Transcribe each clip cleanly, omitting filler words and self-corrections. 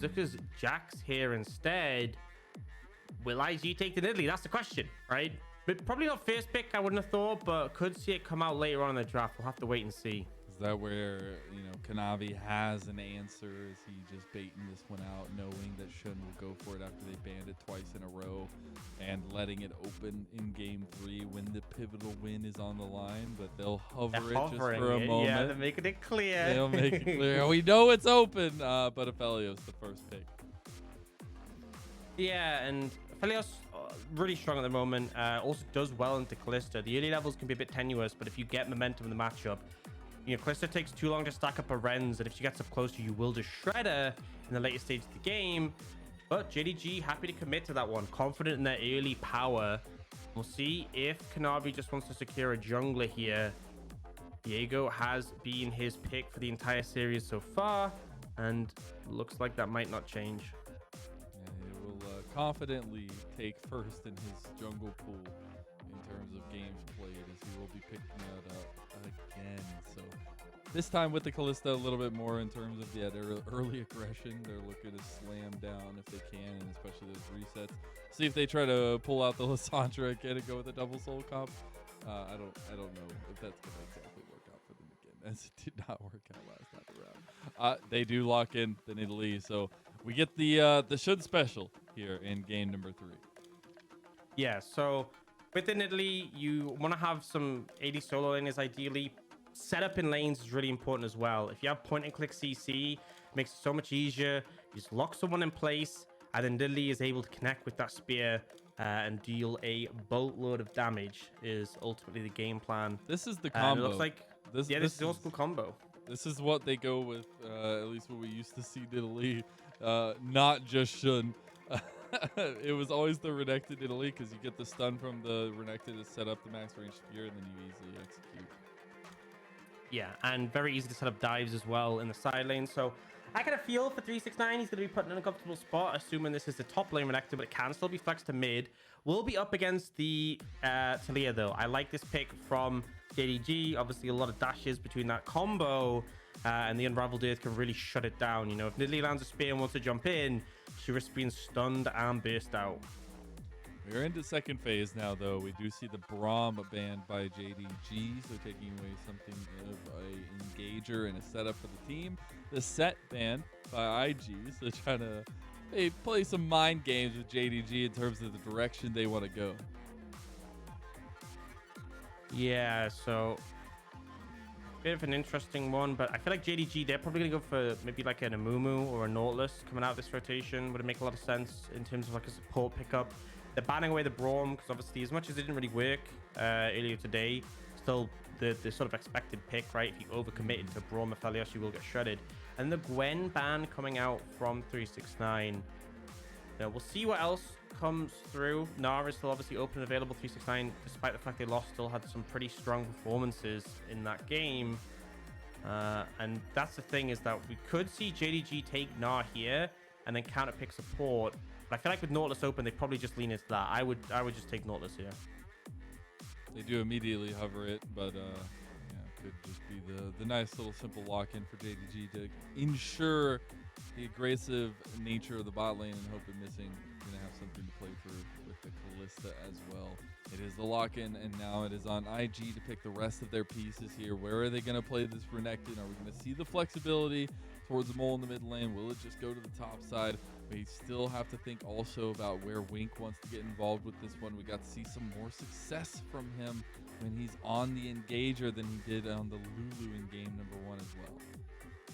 Zika's Jax here instead. Will IG take the Nidalee? That's the question, right? But probably not first pick, I wouldn't have thought, but could see it come out later on in the draft. We'll have to wait and see. Is that where, you know, Kanavi has an answer? Is he just baiting this one out, knowing that Shun will go for it after they banned it twice in a row and letting it open in game 3 when the pivotal win is on the line? But they'll hover it just for a moment. Yeah, they're making it clear. They'll make it clear. We know it's open, but Aphelios the first pick. Yeah, and Aphelios really strong at the moment. Also does well into Kalista. The early levels can be a bit tenuous, but if you get momentum in the matchup, you know, Kalista takes too long to stack up her Rens, and if she gets up close to you, will just shred her in the later stage of the game. But JDG happy to commit to that one, confident in their early power. We'll see if Kanavi just wants to secure a jungler here. Viego has been his pick for the entire series so far, and looks like that might not change. Confidently take first in his jungle pool in terms of games played, as he will be picking that up again. So this time with the Kalista a little bit more in terms of their early aggression. They're looking to slam down if they can, and especially those resets. See if they try to pull out the Lissandra again and go with a double soul comp. I don't know if that's gonna exactly work out for them again, as it did not work out last time around. They do lock in the Nidalee, so we get the Shun special here in game number 3. Yeah, so with the Nidalee, you want to have some AD solo laners ideally. Setup in lanes is really important as well. If you have point and click CC, it makes it so much easier. You just lock someone in place, and then Nidalee is able to connect with that spear and deal a boatload of damage is ultimately the game plan. This is the combo. It looks like this is the old school combo. This is what they go with, at least what we used to see Nidalee, not just Shun. It was always the Renekton Nidalee, because you get the stun from the Renekton to set up the max range spear, and then you easily execute. Yeah, and very easy to set up dives as well in the side lane. So I kind of feel for 369, he's going to be put in an uncomfortable spot, assuming this is the top lane Renekton, but it can still be flexed to mid. We'll be up against the Taliyah, though. I like this pick from JDG. Obviously, a lot of dashes between that combo, and the Unraveled Earth can really shut it down. You know, if Nidalee lands a spear and wants to jump in, she risks being stunned and burst out. We're into second phase now, though. We do see the Braum banned by JDG, so taking away something of a engager and a setup for the team. The set banned by IG, so trying to play some mind games with JDG in terms of the direction they want to go. Yeah, so bit of an interesting one, but I feel like JDG, they're probably gonna go for maybe like an Amumu or a Nautilus coming out of this rotation. Would it make a lot of sense in terms of like a support pickup? They're banning away the Braum because obviously, as much as it didn't really work earlier today, still the sort of expected pick, right? If you overcommitted to Braum Aphelios, you will get shredded. And the Gwen ban coming out from 369. Now we'll see what else comes through. Nara is still obviously open and available. 369, despite the fact they lost, still had some pretty strong performances in that game. And that's the thing, is that we could see JDG take Nara here and then counter pick support. But I feel like with Nautilus open, they probably just lean into that. I would just take Nautilus here. They do immediately hover it, but yeah, could just be the nice little simple lock-in for JDG to ensure the aggressive nature of the bot lane and hope of missing. Going to have something to play for with the Kalista as well. It is the lock-in, and now it is on IG to pick the rest of their pieces here. Where are they going to play this Renekton? Are we going to see the flexibility towards the mole in the mid lane? Will it just go to the top side? We still have to think also about where Wink wants to get involved with this one. We got to see some more success from him when he's on the engager than he did on the Lulu in game number 1 as well.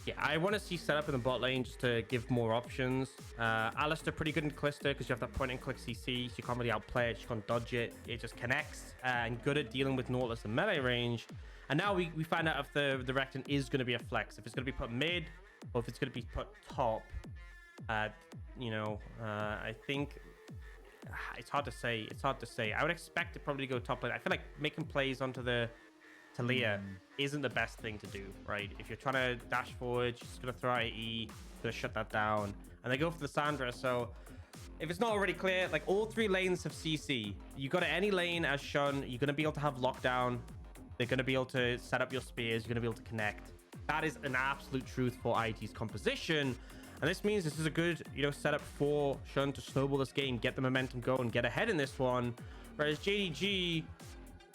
Yeah, I want to see setup in the bot lane just to give more options. Alistar pretty good in Kalista because you have that point and click CC, so you can't really outplay it, you can't dodge it. It just connects, and good at dealing with Nautilus in melee range. And now we find out if the Renekton is going to be a flex, if it's going to be put mid or if it's going to be put top. You know, I think it's hard to say. It's hard to say. I would expect it probably to go top lane. I feel like making plays onto the Taliyah isn't the best thing to do, right? If you're trying to dash forward, she's going to throw out an E, going to shut that down. And they go for the Lissandra, so if it's not already clear, like all 3 lanes have CC. You go to any lane as Shun, you're going to be able to have lockdown. They're going to be able to set up your spears. You're going to be able to connect. That is an absolute truth for IG's composition. And this means this is a good, setup for Shun to snowball this game, get the momentum going, get ahead in this one. Whereas JDG,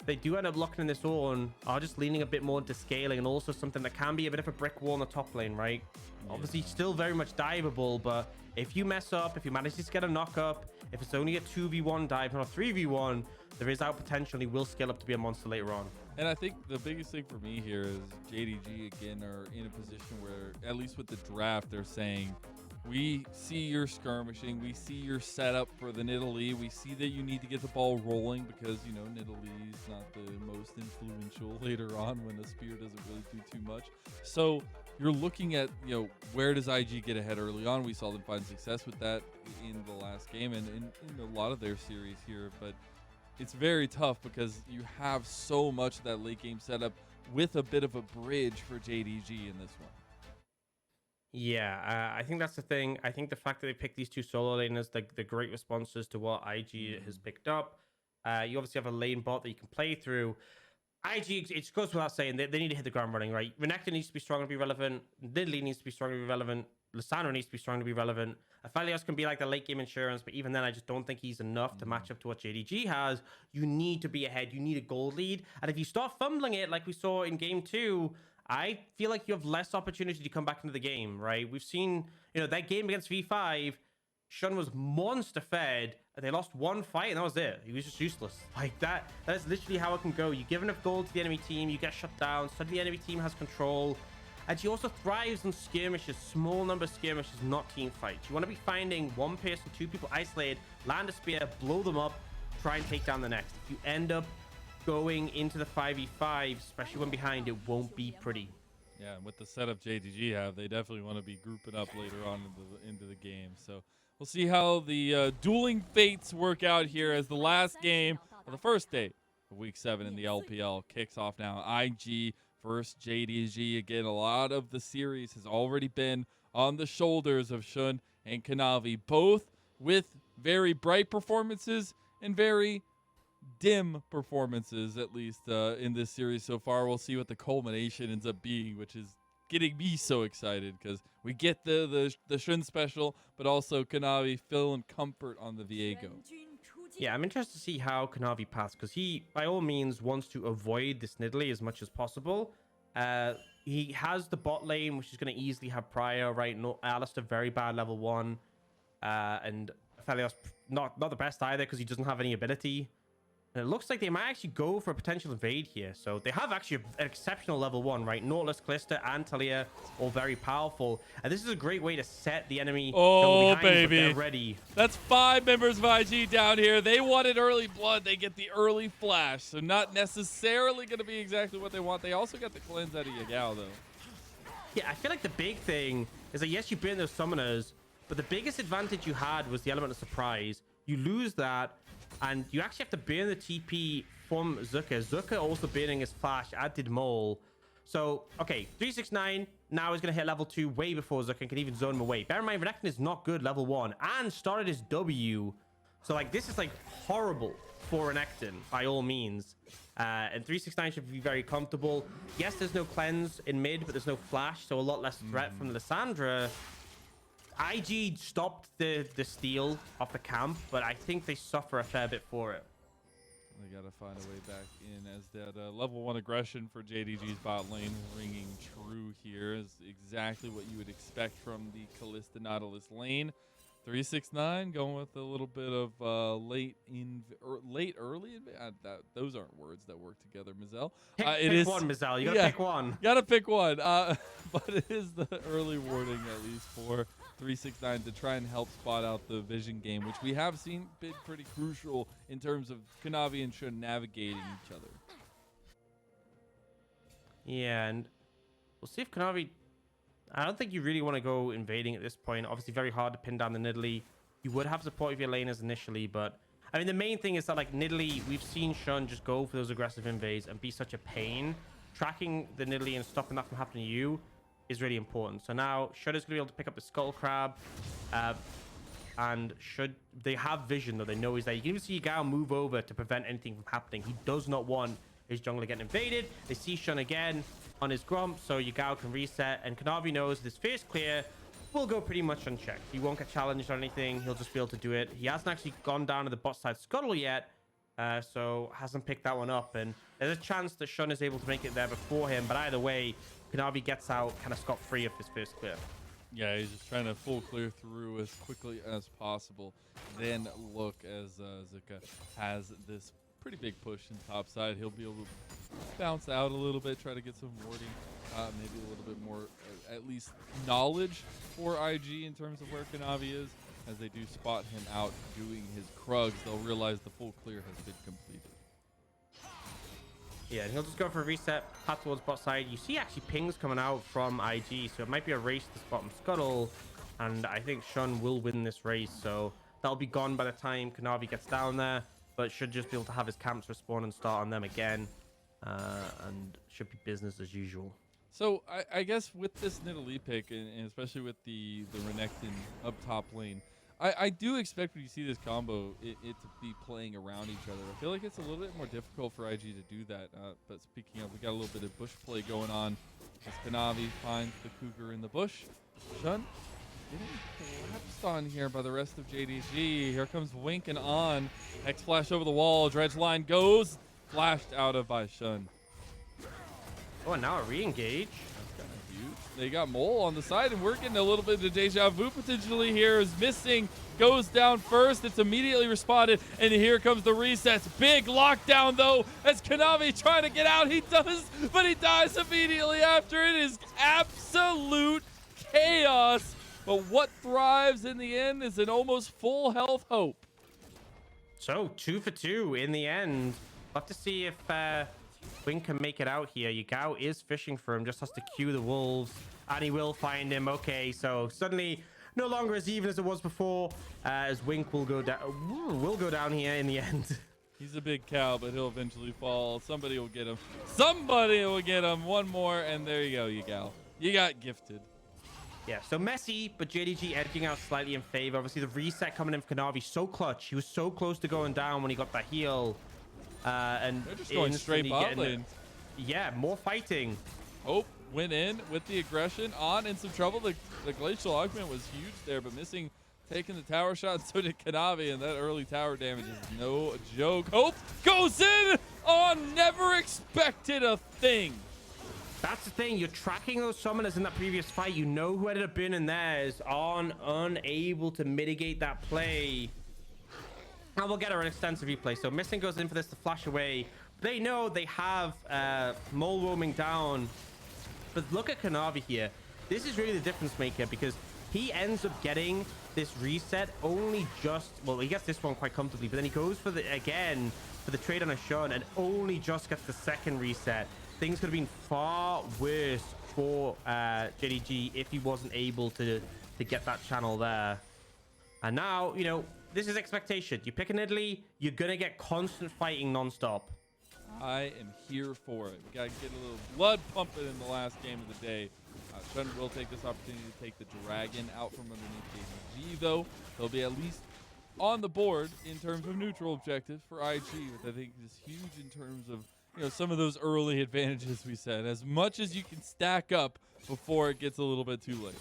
they do end up locking in this Ornn, are just leaning a bit more into scaling, and also something that can be a bit of a brick wall in the top lane, right? Yeah. Obviously, still very much diveable, but if you mess up, if you manage to get a knock up, if it's only a 2v1 dive, not a 3v1, there is out potential, and he will scale up to be a monster later on. And I think the biggest thing for me here is JDG, again, are in a position where, at least with the draft, they're saying, we see your skirmishing, we see your setup for the Nidalee, we see that you need to get the ball rolling because, Nidalee's not the most influential later on when the spear doesn't really do too much. So you're looking at, where does IG get ahead early on? We saw them find success with that in the last game and in a lot of their series here, but it's very tough because you have so much of that late game setup with a bit of a bridge for JDG in this one. Yeah, I think that's the thing. I think the fact that they picked these two solo laners, the great responses to what IG has picked up. You obviously have a lane bot that you can play through. IG, it goes without saying, they need to hit the ground running, right? Renekton needs to be strong to be relevant. Nidalee needs to be strong to be relevant. Lissandra needs to be strong to be relevant. Aphelios can be like the late game insurance, but even then, I just don't think he's enough to match up to what JDG has. You need to be ahead. You need a gold lead. And if you start fumbling it, like we saw in game 2, I feel like you have less opportunity to come back into the game, right? We've seen, that game against V5, Shun was monster fed, and they lost one fight, and that was it. He was just useless. Like that is literally how it can go. You give enough gold to the enemy team, you get shut down, suddenly the enemy team has control. And she also thrives on skirmishes, small number skirmishes, not team fights. You want to be finding one person, two people isolated, land a spear, blow them up, try and take down the next. If you end up going into the 5v5, especially when behind, it won't be pretty. Yeah, and with the setup JDG have, they definitely want to be grouping up later on into the game. So we'll see how the dueling fates work out here as the last game of the first day of Week 7 in the LPL kicks off now. IG versus JDG. Again, a lot of the series has already been on the shoulders of Shun and Kanavi, both with very bright performances and very dim performances, at least in this series so far. We'll see what the culmination ends up being, which is getting me so excited because we get the Shun special, but also Kanavi feeling comfort on the Viego. Yeah, I'm interested to see how Kanavi paths, because he, by all means, wants to avoid this Nidalee as much as possible. He has the bot lane, which is going to easily have Prior, right? No, Alistar, very bad level 1. And Aphelios, not the best either, because he doesn't have any ability. And it looks like they might actually go for a potential invade here. So they have actually an exceptional level 1, right? Nautilus, Kalista, and Taliyah, all very powerful. And this is a great way to set the enemy. Oh, behind, baby. they're ready. That's 5 members of IG down here. They wanted early blood. They get the early flash. So not necessarily going to be exactly what they want. They also got the cleanse out of Yagao, though. Yeah, I feel like the big thing is that, yes, you burn those summoners, but the biggest advantage you had was the element of surprise. You lose that, and you actually have to burn the TP from Zika. Zika also burning his flash, as did Mole. So, okay, 369 now is going to hit level 2 way before Zika and can even zone him away. Bear in mind, Renekton is not good level 1 and started his W. So, like, this is, like, horrible for Renekton, by all means. And 369 should be very comfortable. Yes, there's no cleanse in mid, but there's no flash, so a lot less threat from Lissandra. IG stopped the steal off the camp, but I think they suffer a fair bit for it. They got to find a way back in as that level 1 aggression for JDG's bot lane ringing true here is exactly what you would expect from the Kalista Nautilus lane. 369 going with a little bit of late early. Those aren't words that work together, Mazel. Pick one, Mazel. You gotta pick one. Gotta pick one. But it is the early warning, at least for 369, to try and help spot out the vision game, which we have seen been pretty crucial in terms of Kanavi and Shun navigating each other. Yeah, and we'll see if Kanavi... I don't think you really want to go invading at this point. Obviously, very hard to pin down the Nidalee. You would have support of your laners initially, but... I mean, the main thing is that, like, Nidalee, we've seen Shun just go for those aggressive invades and be such a pain. Tracking the Nidalee and stopping that from happening to you is really important. So now, Shun is going to be able to pick up the Skull Crab. And they have vision, though. They know he's there. You can even see Yagao move over to prevent anything from happening. He does not want his jungler getting invaded. They see Shun again on his Grump, so Yagao can reset, and Kanavi knows this phase clear. will go pretty much unchecked. He won't get challenged or anything. He'll just be able to do it. He hasn't actually gone down to the bot side scuttle yet, so hasn't picked that one up. And there's a chance that Shun is able to make it there before him. But either way, Kanavi gets out kind of scot-free of his first clear. Yeah, he's just trying to full clear through as quickly as possible. Then look, as Zika has this pretty big push in top side, he'll be able to bounce out a little bit, try to get some warding, maybe a little bit more, at least knowledge for IG in terms of where Kanavi is. As they do spot him out doing his Krugs, they'll realize the full clear has been completed. Yeah, and he'll just go for a reset, path towards bot side. You see actually pings coming out from IG, so it might be a race to this bottom scuttle, and I think Shun will win this race, so that'll be gone by the time Kanavi gets down there, but should just be able to have his camps respawn and start on them again, and should be business as usual. So I guess with this Nidalee pick, and especially with the Renekton up top lane, I do expect when you see this combo, it to be playing around each other. I feel like it's a little bit more difficult for IG to do that. But speaking of, we got a little bit of bush play going on as Kanavi finds the Cougar in the bush. Shun getting collapsed on here by the rest of JDG. Here comes Wink and On. X flash over the wall. Dredge line goes. Flashed out of by Shun. Oh, and now a re-engage. They got Mole on the side, and we're getting a little bit of deja vu potentially here. Is missing, goes down first. It's immediately responded, and here comes the resets. Big lockdown, though, as Kanavi trying to get out. He does, but he dies immediately after. It is absolute chaos. But what thrives in the end is an almost full health Hope. So 2 for 2 in the end. We'll have to see if Wink can make it out here. Yagao is fishing for him, just has to cue the wolves, and he will find him. Okay, so suddenly no longer as even as it was before, as Wink will go down here in the end. He's a big cow, but he'll eventually fall. Somebody will get him. Somebody will get him. One more, and there you go, Yagao. You got gifted. Yeah, so messy, but JDG edging out slightly in favor. Obviously, the reset coming in for Kanavi, so clutch. He was so close to going down when he got that heal. And they're just going straight bot lane. Yeah, more fighting. Hope went in with the aggression. On in some trouble. The glacial augment was huge there, but missing taking the tower shot. So did Kanavi, and that early tower damage is no joke. Hope goes in. On never expected a thing. That's the thing. You're tracking those summoners in that previous fight. You know who ended up being in theirs. On unable to mitigate that play. And we'll get her an extensive replay. So missing goes in for this to flash away. They know they have Mole roaming down. But look at Kanavi here. This is really the difference maker, because he ends up getting this reset only just, well, he gets this one quite comfortably, but then he goes for the trade on a Shun and only just gets the second reset. Things could have been far worse for JDG if he wasn't able to get that channel there. And now, you know, this is expectation. You pick a Nidalee, you're gonna get constant fighting non-stop. I am here for it. We gotta get a little blood pumping in the last game of the day. Shun will take this opportunity to take the dragon out from underneath JDG, though. They'll be at least on the board in terms of neutral objectives for IG, which I think is huge in terms of, you know, some of those early advantages we said. As much as you can stack up before it gets a little bit too late.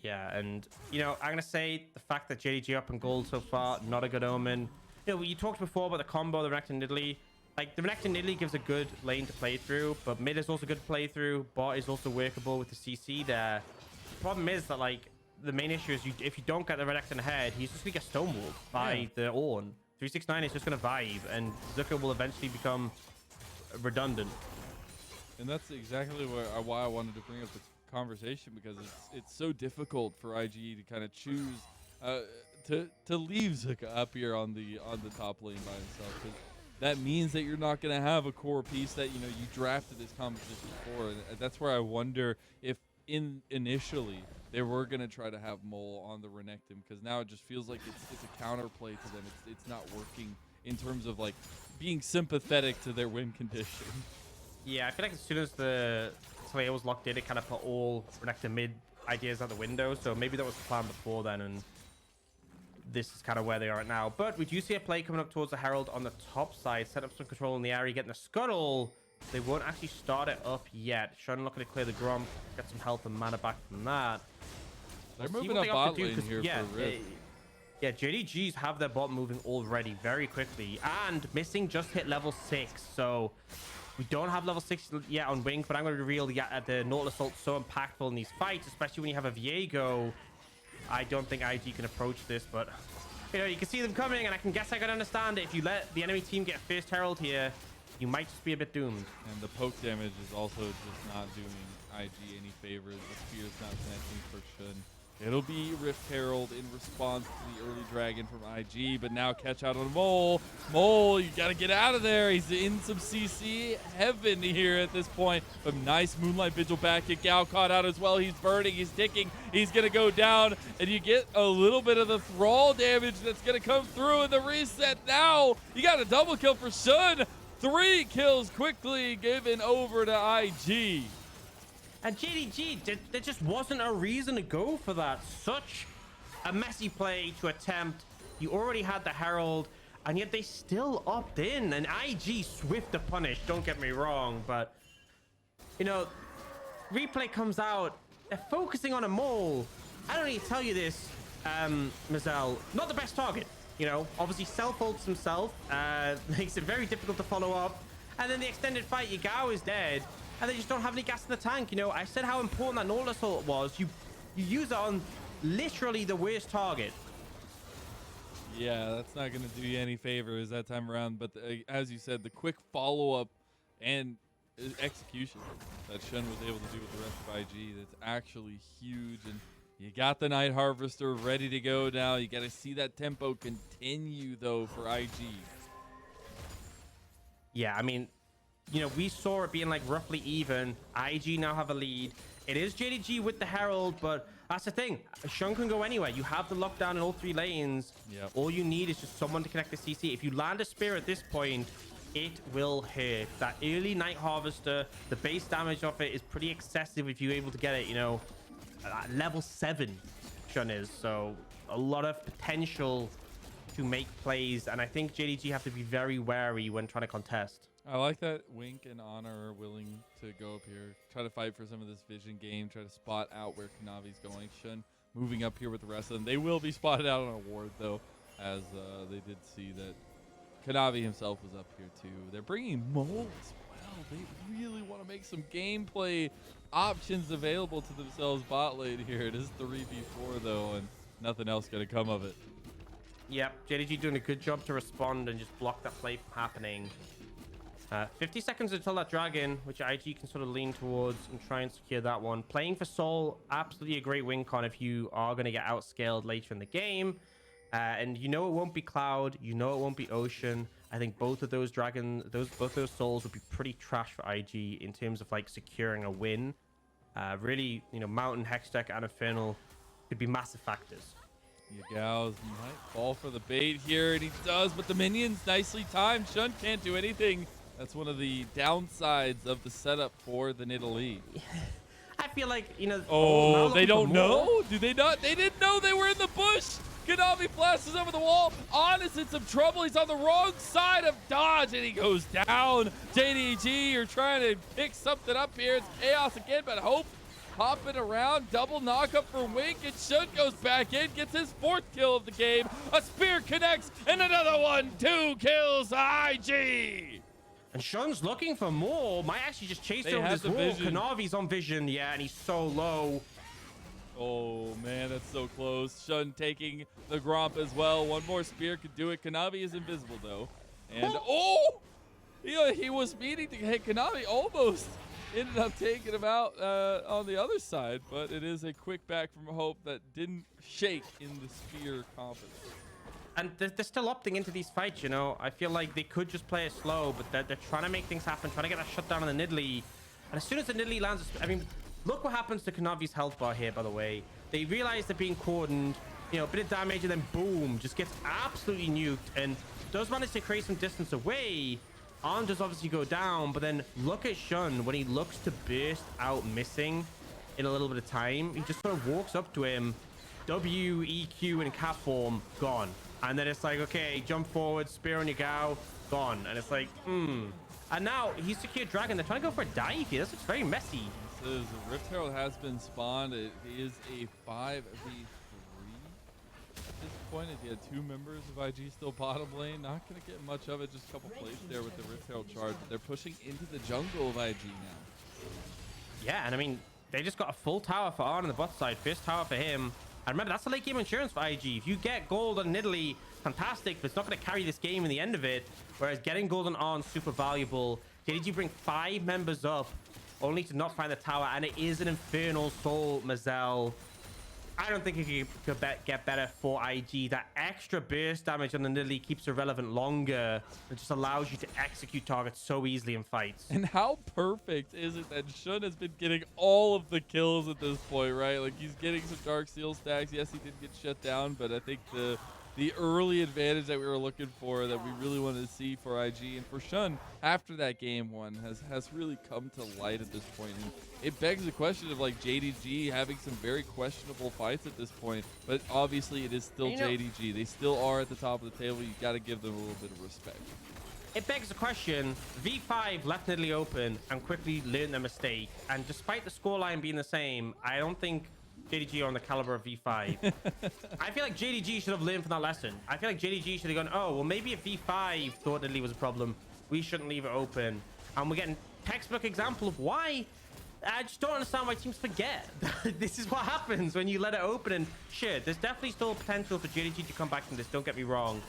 Yeah, and, you know, I'm going to say the fact that JDG up in gold so far, not a good omen. You know, you talked before about the combo, the Renekton Nidalee. Like, the Renekton Nidalee gives a good lane to play through, but mid is also good to play through. Bot is also workable with the CC there. The problem is that, like, the main issue is if you don't get the Renekton ahead, he's just going to get stonewalled by the Ornn. 369 is just going to vibe, and Zika will eventually become redundant. And that's exactly why I wanted to bring up this conversation, because it's so difficult for IG to kind of choose to leave Zika up here on the top lane by himself, because that means that you're not going to have a core piece that, you know, you drafted this competition for. And that's where I wonder if initially they were going to try to have Mole on the Renekton, because now it just feels like it's a counterplay to them. It's not working in terms of, like, being sympathetic to their win condition. Yeah, I feel like as soon as the Taliyah was locked in, it kind of put all Renekton mid ideas out the window. So maybe that was the plan before then, and this is kind of where they are at now. But we do see a play coming up towards the Herald on the top side. Set up some control in the area, getting the scuttle. They won't actually start it up yet. Shun looking to clear the Gromp, get some health and mana back from that. They're We'll moving up bot lane here for Rift. Yeah, JDGs have their bot moving already very quickly. And Missing just hit level 6, so we don't have level 6 yet on Wing, but I'm going to reveal the Nautilus ult so impactful in these fights, especially when you have a Viego. I don't think IG can approach this, but you know, you can see them coming, and I can understand it. If you let the enemy team get first herald here, you might just be a bit doomed. And the poke damage is also just not doing IG any favors. The spear's not connecting for Shun. It'll be Rift Herald in response to the early dragon from IG, but now catch out on Mole. Mole, you gotta get out of there. He's in some CC heaven here at this point. But nice Moonlight Vigil back. Yagao caught out as well. He's burning, he's ticking, he's gonna go down, and you get a little bit of the thrall damage that's gonna come through in the reset now. You got a double kill for Shun. 3 kills quickly given over to IG. And JDG, there just wasn't a reason to go for that. Such a messy play to attempt. You already had the Herald, and yet they still opt in. And IG swift to punish, don't get me wrong. But, you know, replay comes out. They're focusing on a Mole. I don't need to tell you this, Mazel. Not the best target. You know, obviously self-ults himself. Makes it very difficult to follow up. And then the extended fight, Yagao is dead. And they just don't have any gas in the tank. You know, I said how important that Nautilus ult was. You use it on literally the worst target. Yeah, that's not going to do you any favors that time around. But as you said, the quick follow-up and execution that Shun was able to do with the rest of IG, that's actually huge. And you got the Night Harvester ready to go now. You got to see that tempo continue, though, for IG. Yeah, I mean, you know, we saw it being like roughly even. IG now have a lead. It is JDG with the Herald, but that's the thing. Shun can go anywhere. You have the lockdown in all 3 lanes. Yep. All you need is just someone to connect the CC. If you land a spear at this point, it will hurt. That early Night Harvester, the base damage of it is pretty excessive if you're able to get it, you know, at level 7 Shun is. So a lot of potential to make plays, and I think JDG have to be very wary when trying to contest. I like that Wink and Honor are willing to go up here, try to fight for some of this vision game, try to spot out where Kanavi's going. Shun moving up here with the rest of them. They will be spotted out on a ward, though, as they did see that Kanavi himself was up here, too. They're bringing Mole as well. They really want to make some gameplay options available to themselves bot lane here. It is 3v4, though, and nothing else going to come of it. Yep, JDG doing a good job to respond and just block that play from happening. 50 seconds until that dragon, which IG can sort of lean towards and try and secure that one. Playing for Soul, absolutely a great win con if you are going to get outscaled later in the game. And you know it won't be Cloud, you know it won't be Ocean. I think both of those dragons, both those souls would be pretty trash for IG in terms of like securing a win. Really, you know, Mountain, Hextech, and Infernal could be massive factors. Yagao's might fall for the bait here, and he does, but the minions nicely timed. Shun can't do anything. That's one of the downsides of the setup for the Nidalee. I feel like, you know... Oh, they don't know? Do they not? They didn't know they were in the bush. Kanavi flashes over the wall. Ornn is in some trouble. He's on the wrong side of dodge, and he goes down. JDG, you're trying to pick something up here. It's chaos again, but Hope hopping around. Double knockup for Wink, and Shun goes back in, gets his 4th kill of the game. A spear connects, and another one. 2 kills, IG. And Shun's looking for more. Might actually just chase over this wall. Kanavi's on vision, yeah, and he's so low. Oh, man, that's so close. Shun taking the Gromp as well. One more spear could do it. Kanavi is invisible, though. And, he was meaning to hit Kanavi. Almost ended up taking him out on the other side. But it is a quick back from Hope that didn't shake in the spear confidence. And they're still opting into these fights, you know. I feel like they could just play it slow, but they're trying to make things happen, trying to get that shutdown on the Nidalee. And as soon as the Nidalee lands, I mean, look what happens to Kanavi's health bar here, by the way. They realize they're being cordoned, you know, a bit of damage, and then boom, just gets absolutely nuked. And does manage to create some distance away. Ornn does obviously go down, but then look at Shun when he looks to burst out Missing in a little bit of time. He just sort of walks up to him, W, EQ, and cat form, gone. And then it's like, okay, jump forward, spear on Yagao, gone. And it's like, And now he's secured Dragon. They're trying to go for a dive here. This looks very messy. This is Rift Herald has been spawned. It is a 5v3 at this point. If you had 2 members of IG still bottom lane, not going to get much of it. Just a couple plays there with the Rift Herald charge. But they're pushing into the jungle of IG now. Yeah, and I mean, they just got a full tower for Ornn on the bot side. First tower for him. And remember, that's the late game insurance for IG. If you get gold on Nidalee, fantastic, but it's not going to carry this game in the end of it. Whereas getting gold on Ornn, super valuable. JDG bring 5 members up, only to not find the tower. And it is an Infernal Soul, Mazel. I don't think it could get better for IG. That extra burst damage on the Nidalee keeps her relevant longer. It just allows you to execute targets so easily in fights. And how perfect is it that Shun has been getting all of the kills at this point, right? Like, he's getting some Dark Seal stacks. Yes, he did get shut down, but I think the early advantage that we were looking for, that we really wanted to see for IG and for Shun after that game 1 has really come to light at this point. And it begs the question of, like, JDG having some very questionable fights at this point, but obviously it is still JDG. They still are at the top of the table. You got to give them a little bit of respect. It begs the question, V5 left Nidalee open and quickly learned their mistake. And despite the scoreline being the same, I don't think JDG are on the caliber of V5. I feel like JDG should have learned from that lesson. I feel like JDG should have gone, oh, well, maybe if V5 thought Nidalee was a problem, we shouldn't leave it open. And we're getting textbook example of why. I just don't understand why teams forget. This is what happens when you let it open. And sure, there's definitely still potential for JDG to come back from this, don't get me wrong.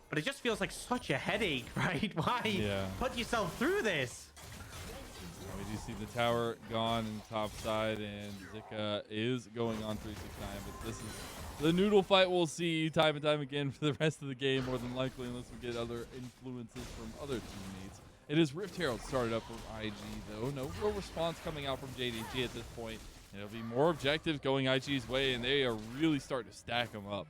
But it just feels like such a headache, right? Why put yourself through this? We do see the tower gone in top side, and Zika is going on 369, but this is the noodle fight we'll see time and time again for the rest of the game, more than likely, unless we get other influences from other teammates. It is Rift Herald started up from IG, though. No real response coming out from JDG at this point. And it'll be more objectives going IG's way, and they are really starting to stack them up.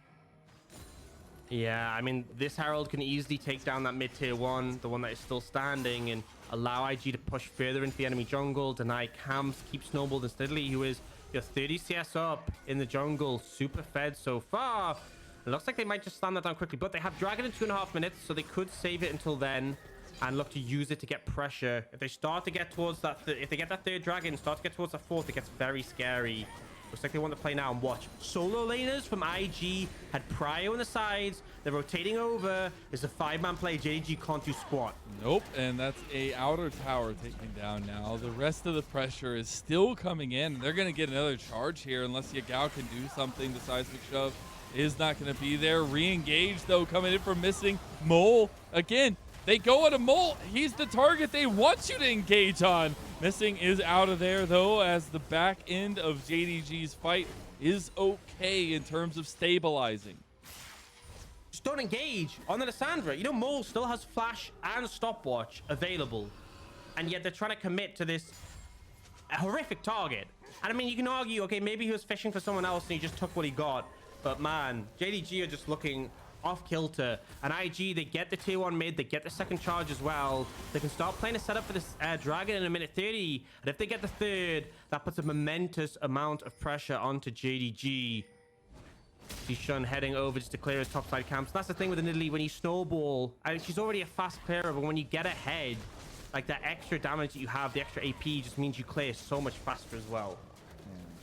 Yeah, I mean, this Herald can easily take down that mid-tier 1, the one that is still standing, and allow IG to push further into the enemy jungle, deny camps, keep Snowballed and Steadily, who is 30 CS up in the jungle, super fed so far. It looks like they might just stand that down quickly, but they have Dragon in 2.5 minutes, so they could save it until then and look to use it to get pressure. If they start to get towards that, if they get that 3rd Dragon, start to get towards that 4th, it gets very scary. Looks like they want to play now and watch. Solo laners from IG had Prio on the sides. They're rotating over. It's a 5-man play. JDG can't do squat. Nope, and that's a outer tower taken down now. The rest of the pressure is still coming in. They're going to get another charge here unless Yagao can do something. The seismic shove is not going to be there. Re-engage, though, coming in for missing. Mole, again, they go on a Mole. He's the target they want you to engage on. Missing is out of there, though, as the back end of JDG's fight is okay in terms of stabilizing. Just don't engage on the Lissandra. You know, Mole still has flash and stopwatch available, and yet they're trying to commit to this horrific target. And I mean, you can argue, okay, maybe he was fishing for someone else and he just took what he got. But man, JDG are just looking off kilter, and IG, they get the tier 1 mid, they get the 2nd charge as well. They can start playing a setup for this Dragon in a minute 30, and if they get the 3rd, that puts a momentous amount of pressure onto JDG. See Shun heading over just to clear his top side camps. That's the thing with the Nidalee, when you snowball, and she's already a fast clearer, but when you get ahead, like that extra damage that you have, the extra AP just means you clear so much faster as well.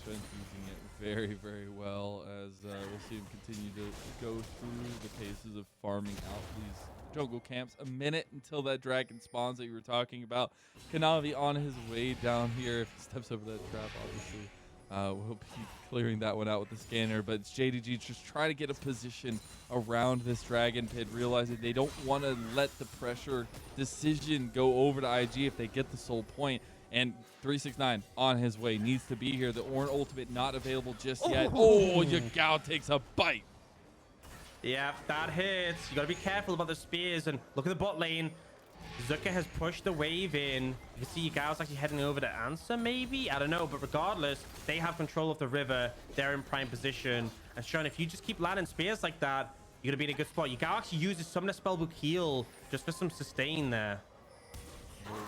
Shun's using it very, very well, as we'll see him continue to go through the paces of farming out these jungle camps. A minute until that dragon spawns that you were talking about. Kanavi on his way down here. If he steps over that trap, obviously, we'll be clearing that one out with the scanner. But it's JDG just trying to get a position around this dragon pit, realizing they don't want to let the pressure decision go over to IG if they get the soul point. And 369 on his way, needs to be here. The Ornn ultimate not available just yet. Oh, Yagao takes a bite. Yeah, that hits. You gotta be careful about the spears. And look at the bot lane. Zika has pushed the wave in. You can see Yagao's actually heading over to answer, maybe? I don't know. But regardless, they have control of the river. They're in prime position. And Sean, if you just keep landing spears like that, you're gonna be in a good spot. Yagao actually uses Summoner Spellbook heal just for some sustain there.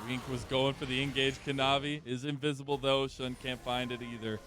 Wink was going for the engage. Kanavi is invisible, though. Shun can't find it either.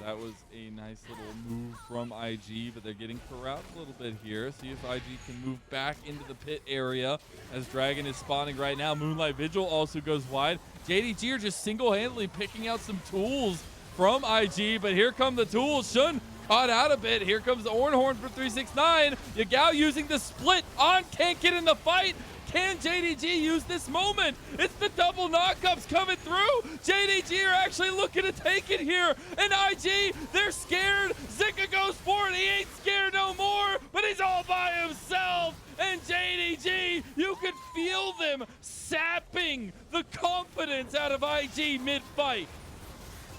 That was a nice little move from IG, but they're getting corralled a little bit here. See if IG can move back into the pit area as Dragon is spawning right now. Moonlight Vigil also goes wide. JDG are just single-handedly picking out some tools from IG, but here come the tools. Shun caught out a bit. Here comes the Ornn for 369. Yagao using the split on, can't get in the fight. Can JDG use this moment? It's the double knockups coming through. JDG are actually looking to take it here. And IG, they're scared. Zika goes for it. He ain't scared no more, but he's all by himself. And JDG, you could feel them sapping the confidence out of IG mid-fight.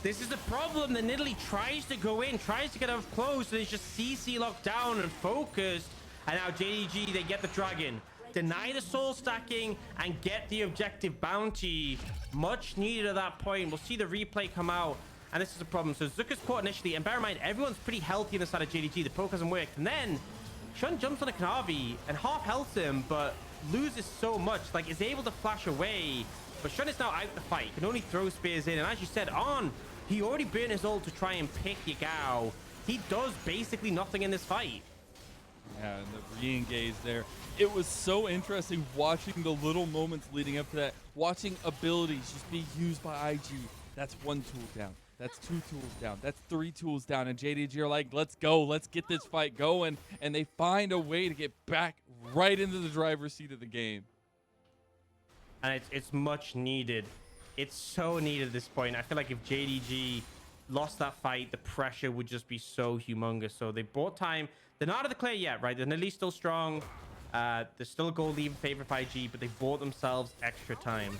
This is the problem. The Nidalee tries to go in, tries to get up close, and it's just CC locked down and focused. And now JDG, they get the dragon. Deny the soul stacking and get the objective bounty. Much needed at that point. We'll see the replay come out, and this is the problem. So Zuka's caught initially, and bear in mind, everyone's pretty healthy on the side of JDG. The poke hasn't worked, and then Shun jumps on a Kanavi and half healths him, but loses so much. Like, is able to flash away, but Shun is now out the fight. Can only throw spears in, and as you said, Ornn, he already burned his ult to try and pick Yagao. He does basically nothing in this fight. Yeah, and the re-engage there. It was so interesting watching the little moments leading up to that, watching abilities just be used by IG. That's one tool down. That's two tools down. That's three tools down. And JDG are like, let's go. Let's get this fight going. And they find a way to get back right into the driver's seat of the game. And it's much needed. It's so needed at this point. I feel like if JDG lost that fight, the pressure would just be so humongous. So they bought time. They're not out of the clear yet, right? They're at least still strong. There's still a goal leave in favor of IG, but they bought themselves extra time.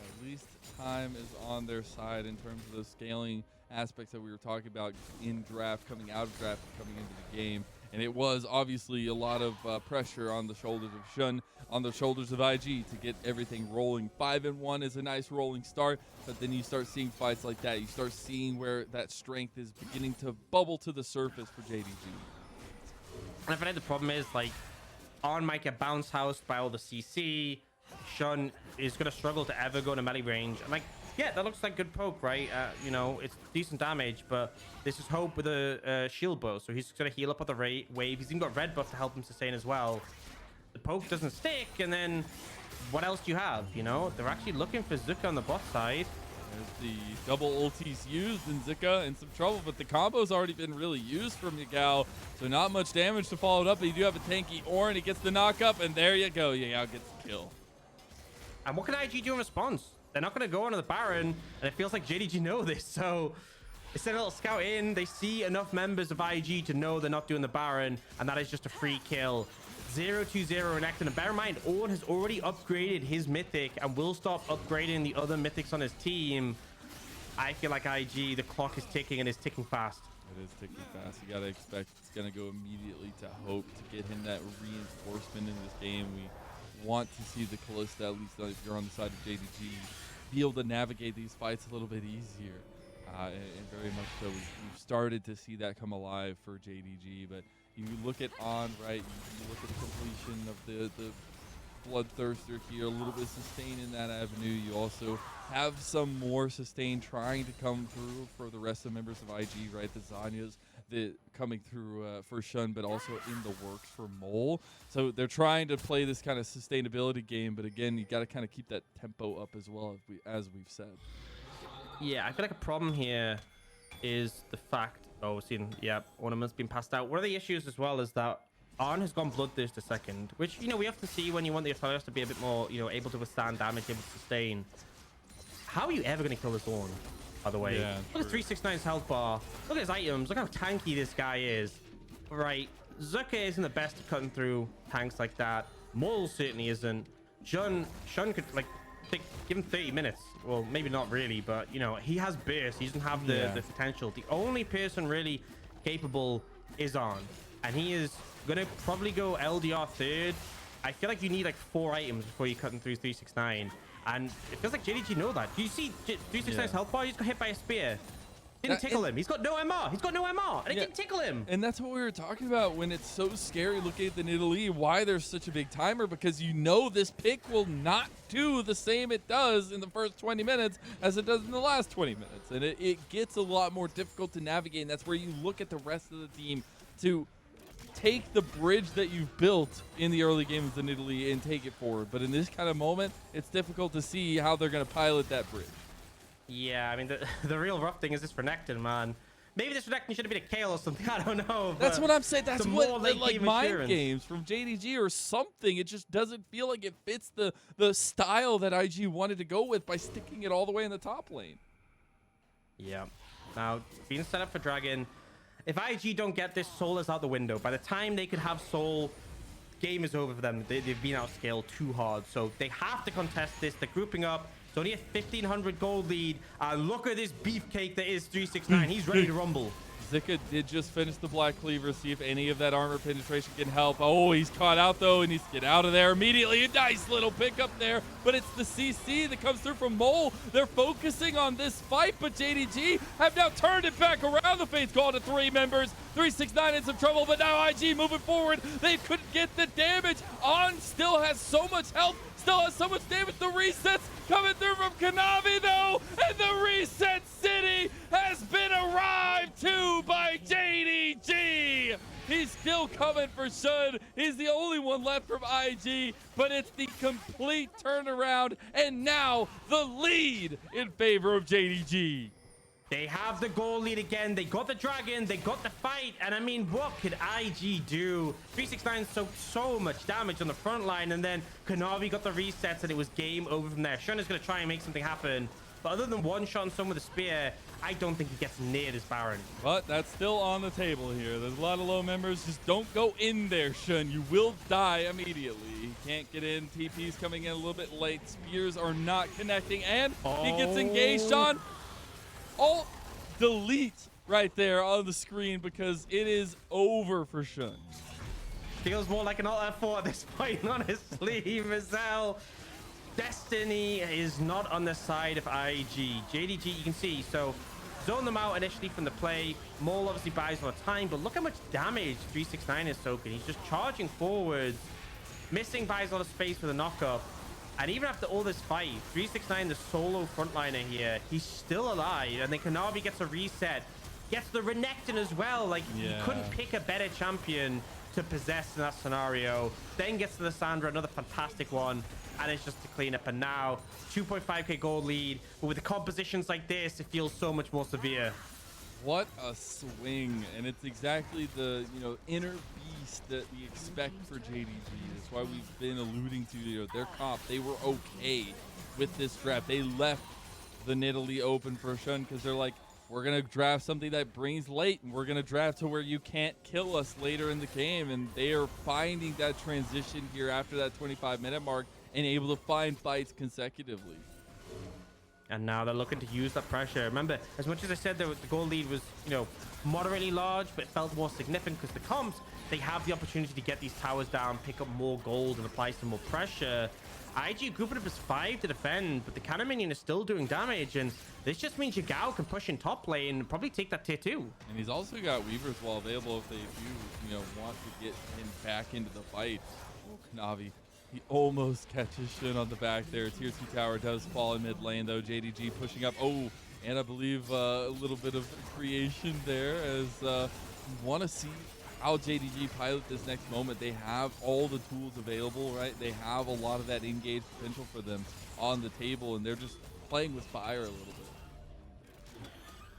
At least time is on their side in terms of the scaling aspects that we were talking about in draft, coming out of draft, coming into the game. And it was obviously a lot of pressure on the shoulders of Shun, on the shoulders of IG to get everything rolling. 5-1 is a nice rolling start, but then you start seeing fights like that. You start seeing where that strength is beginning to bubble to the surface for JDG. And I find the problem is, like, Ornn might get bounce housed by all the CC. Shun is going to struggle to ever go to melee range. And, like, yeah, that looks like good poke, right? You know, it's decent damage, but this is Hope with a shield bow. So he's going to heal up on the wave. He's even got red buff to help him sustain as well. The poke doesn't stick, and then what else do you have? You know, they're actually looking for Zika on the bot side. There's the double ultis used, and Zika in some trouble, but the combo's already been really used from Yagao, so not much damage to follow it up. But you do have a tanky Ornn. He gets the knock up, and there you go. Yagao gets the kill. And what can IG do in response? They're not going to go onto the Baron, and it feels like JDG know this. So they send a little scout in. They see enough members of IG to know they're not doing the Baron, and that is just a free kill. 0-2-0 Renekton. And bear in mind, Ornn has already upgraded his mythic and will stop upgrading the other mythics on his team. I feel like IG, the clock is ticking and is ticking fast. It is ticking fast. You got to expect it's going to go immediately to Hope to get him that reinforcement in this game. We want to see the Kalista, at least if you're on the side of JDG, be able to navigate these fights a little bit easier. And very much so. We've started to see that come alive for JDG, but you look at Ornn, right? You look at the completion of the Bloodthirster here, a little bit of sustain in that avenue. You also have some more sustain trying to come through for the rest of the members of IG, right? The Zanyas coming through for Shun, but also in the works for Mole. So they're trying to play this kind of sustainability game, but again, you got to kind of keep that tempo up as well, as we've said. Yeah, I feel like a problem here is the fact, yeah, ornament's been passed out. One of the issues as well is that Ornn has gone Bloodthirster second, which, you know, we often see when you want the Aphelios to be a bit more, you know, able to withstand damage, able to sustain. How are you ever going to kill this Ornn, by the way? Yeah, look at 369's health bar. Look at his items. Look how tanky this guy is. Right. Zika isn't the best at cutting through tanks like that. Mole certainly isn't. Shun could, like, give him 30 minutes. Well, maybe not really, but, you know, he has burst. He doesn't have the potential. The only person really capable is Ornn, and he is gonna probably go LDR third. I feel like you need like 4 items before you cut him through 369, and it feels like JDG know that. Do you see 369's health bar? He just got hit by a spear. Didn't tickle him. He's got no MR. He's got no MR. And it didn't tickle him. And that's what we were talking about when it's so scary looking at the Nidalee, why there's such a big timer, because you know this pick will not do the same it does in the first 20 minutes as it does in the last 20 minutes. And it gets a lot more difficult to navigate. And that's where you look at the rest of the team to take the bridge that you've built in the early game of the Nidalee and take it forward. But in this kind of moment, it's difficult to see how they're going to pilot that bridge. Yeah, I mean, the real rough thing is this Renekton, man. Maybe this Renekton should have been a Kale or something. I don't know. That's what I'm saying. That's what, like, mind assurance. games from JDG or something. It just doesn't feel like it fits the style that IG wanted to go with by sticking it all the way in the top lane. Yeah. Now, being set up for Dragon, if IG don't get this, Soul is out the window. By the time they could have Soul, game is over for them. They've been outscaled too hard. So they have to contest this. They're grouping up. It's only a 1,500 gold lead. Look at this beefcake that is 369. He's ready to rumble. Zika did just finish the Black Cleaver, see if any of that armor penetration can help. Oh, he's caught out, though. He needs to get out of there immediately. A nice little pickup there, but it's the CC that comes through from Mole. They're focusing on this fight, but JDG have now turned it back around. The Fate's call to 3 members. 369 in some trouble, but now IG moving forward. They couldn't get the damage. On still has so much health, still has so much damage. The resets coming through from Kanavi, though, and the reset city has been arrived to by JDG. He's still coming for Shun. He's the only one left from IG, but it's the complete turnaround, and now the lead in favor of JDG. They have the goal lead again. They got the Dragon. They got the fight. And I mean, what could IG do? 369 soaked so much damage on the front line. And then Kanavi got the resets and it was game over from there. Shun is going to try and make something happen. But other than one shot on someone with a spear, I don't think he gets near this Baron. But that's still on the table here. There's a lot of low members. Just don't go in there, Shun. You will die immediately. He can't get in. TP's coming in a little bit late. Spears are not connecting. And he gets engaged on. Alt delete right there on the screen because it is over for Shun. Feels more like an Alt F4 at this point, honestly. Mazel, destiny is not on the side of IG. JDG, you can see, so zone them out initially from the play. Maul obviously buys a lot of time, but look how much damage 369 is soaking. He's just charging forwards. Missing buys a lot of space with a knockup. And even after all this fight, 369, the solo frontliner here, he's still alive. And then Kanavi gets a reset, gets the Renekton as well. Like, he couldn't pick a better champion to possess in that scenario. Then gets the Lissandra, another fantastic one. And it's just to clean up. And now, 2.5k gold lead. But with the compositions like this, it feels so much more severe. What a swing. And it's exactly the, inner beast that we expect for JDG. That's why we've been alluding to, their comp. They were okay with this draft. They left the Nidalee open for Shun because they're like, we're going to draft something that brings late, and we're going to draft to where you can't kill us later in the game. And they are finding that transition here after that 25-minute mark and able to find fights consecutively. And now they're looking to use that pressure. Remember, as much as I said the goal lead was, moderately large, but it felt more significant because the comps, they have the opportunity to get these towers down, pick up more gold, and apply some more pressure. IG grouping up as 5 to defend, but the cannon minion is still doing damage, and this just means Yagao can push in top lane and probably take that tier 2. And he's also got Weavers while available if they do, want to get him back into the fight. Oh, Kanavi. He almost catches Shun on the back there. Tier 2 tower does fall in mid lane, though. JDG pushing up. Oh, and I believe a little bit of creation there as we want to see how JDG pilot this next moment. They have all the tools available, right? They have a lot of that engaged potential for them on the table, and they're just playing with fire a little bit.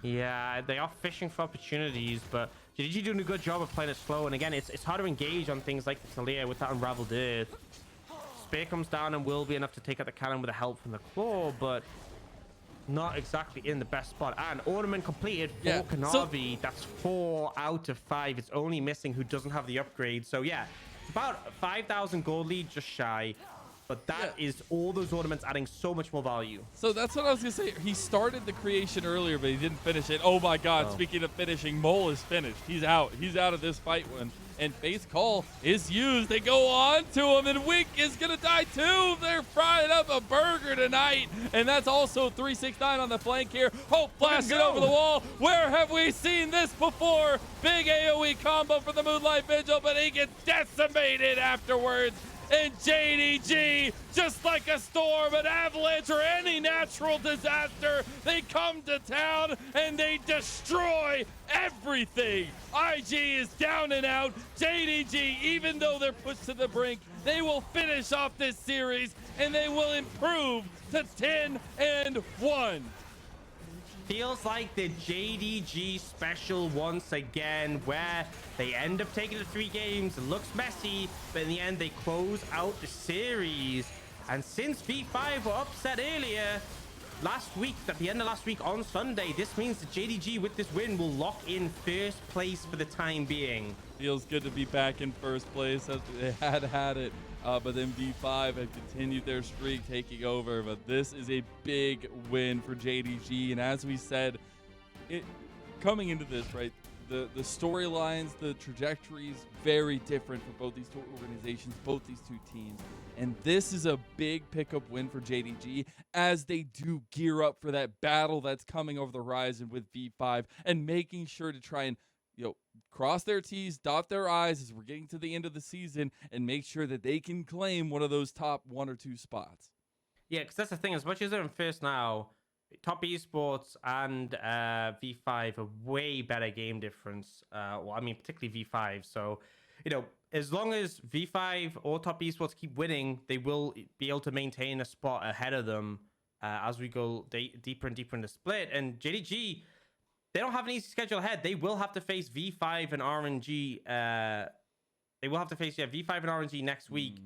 Yeah, they are fishing for opportunities, but JDG doing a good job of playing it slow. And again, it's hard to engage on things like the Taliyah with that Unraveled Earth. Spear comes down and will be enough to take out the cannon with the help from the claw, but not exactly in the best spot. And Ornament completed for Kanavi. That's 4 out of 5. It's only missing who doesn't have the upgrade. So yeah, it's about 5,000 gold lead, just shy. but that is all those ornaments adding so much more value. So that's what I was gonna say. He started the creation earlier, but he didn't finish it. Oh my God! Speaking of finishing, Mole is finished. He's out. He's out of this fight one. And Faith's Call is used. They go on to him, and Wink is gonna die too. They're frying up a burger tonight, and that's also 369 on the flank here. Hope blasted over the wall. Where have we seen this before? Big AoE combo for the Moonlight Vigil, but he gets decimated afterwards. And JDG, just like a storm, an avalanche, or any natural disaster, they come to town and they destroy everything. IG is down and out. JDG, even though they're pushed to the brink, they will finish off this series and they will improve to 10-1. Feels like the JDG special once again, where they end up taking the 3 games. It looks messy, but in the end, they close out the series. And since V5 were upset earlier last week, at the end of last week on Sunday, this means that JDG with this win will lock in first place for the time being. Feels good to be back in first place. They had it. But then V5 had continued their streak, taking over. But this is a big win for JDG. And as we said, coming into this, right, the storylines, the trajectories, very different for both these two organizations, both these two teams. And this is a big pickup win for JDG as they do gear up for that battle that's coming over the horizon with V5 and making sure to try and cross their T's, dot their I's as we're getting to the end of the season and make sure that they can claim one of those top 1 or 2 spots. Yeah, because that's the thing. As much as they're in first now, Top Esports and V5 are way better game difference. Well, I mean, particularly V5. So, as long as V5 or Top Esports keep winning, they will be able to maintain a spot ahead of them as we go deeper and deeper in the split. And JDG, they don't have an easy schedule ahead. They will have to face V5 and RNG. They will have to face V5 and RNG next week.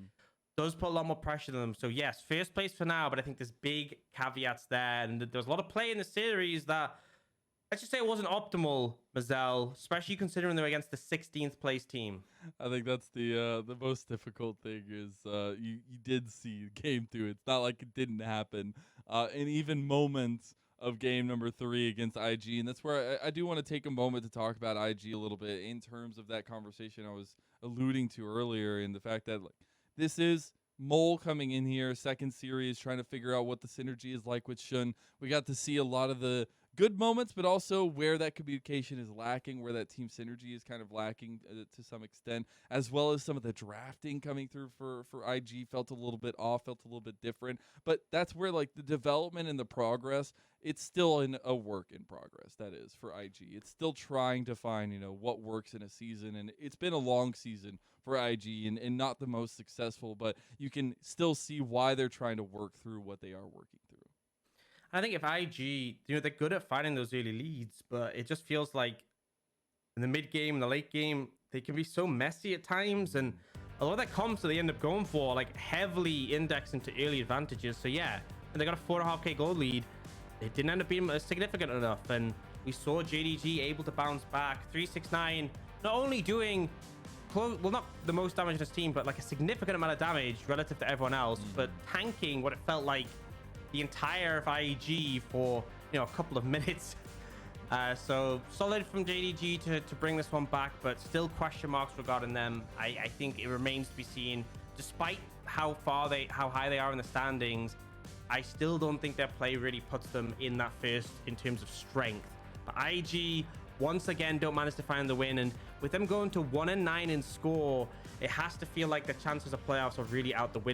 Does put a lot more pressure on them. So yes, first place for now, but I think there's big caveats there. And there's a lot of play in the series that, let's just say, it wasn't optimal, Mazel, especially considering they're against the 16th place team. I think that's the most difficult thing is you did see game 2. It's not like it didn't happen. And even moments of game number 3 against IG. And that's where I do want to take a moment to talk about IG a little bit in terms of that conversation I was alluding to earlier, and the fact that this is Mole coming in here, second series, trying to figure out what the synergy is like with Shun. We got to see a lot of the good moments, but also where that communication is lacking, where that team synergy is kind of lacking to some extent, as well as some of the drafting coming through for IG felt a little bit off, felt a little bit different. But that's where the development and the progress, it's still in a work in progress, that is, for IG. It's still trying to find, what works in a season, and it's been a long season for IG and not the most successful, but you can still see why they're trying to work through what they are working through. I think if IG, they're good at finding those early leads, but it just feels like in the mid game and the late game, they can be so messy at times. And a lot of that comps that they end up going for, heavily indexed into early advantages. So yeah, and they got a 4.5k gold lead. It didn't end up being significant enough. And we saw JDG able to bounce back. 369, not only doing, well, not the most damage in his team, but a significant amount of damage relative to everyone else, but tanking what it felt like the entire of IG for a couple of minutes. So solid from JDG to bring this one back, but still question marks regarding them. I think it remains to be seen. Despite how high they are in the standings, I still don't think their play really puts them in that first in terms of strength. But IG once again don't manage to find the win, and with them going to 1-9 in score, it has to feel like the chances of playoffs are really out the window.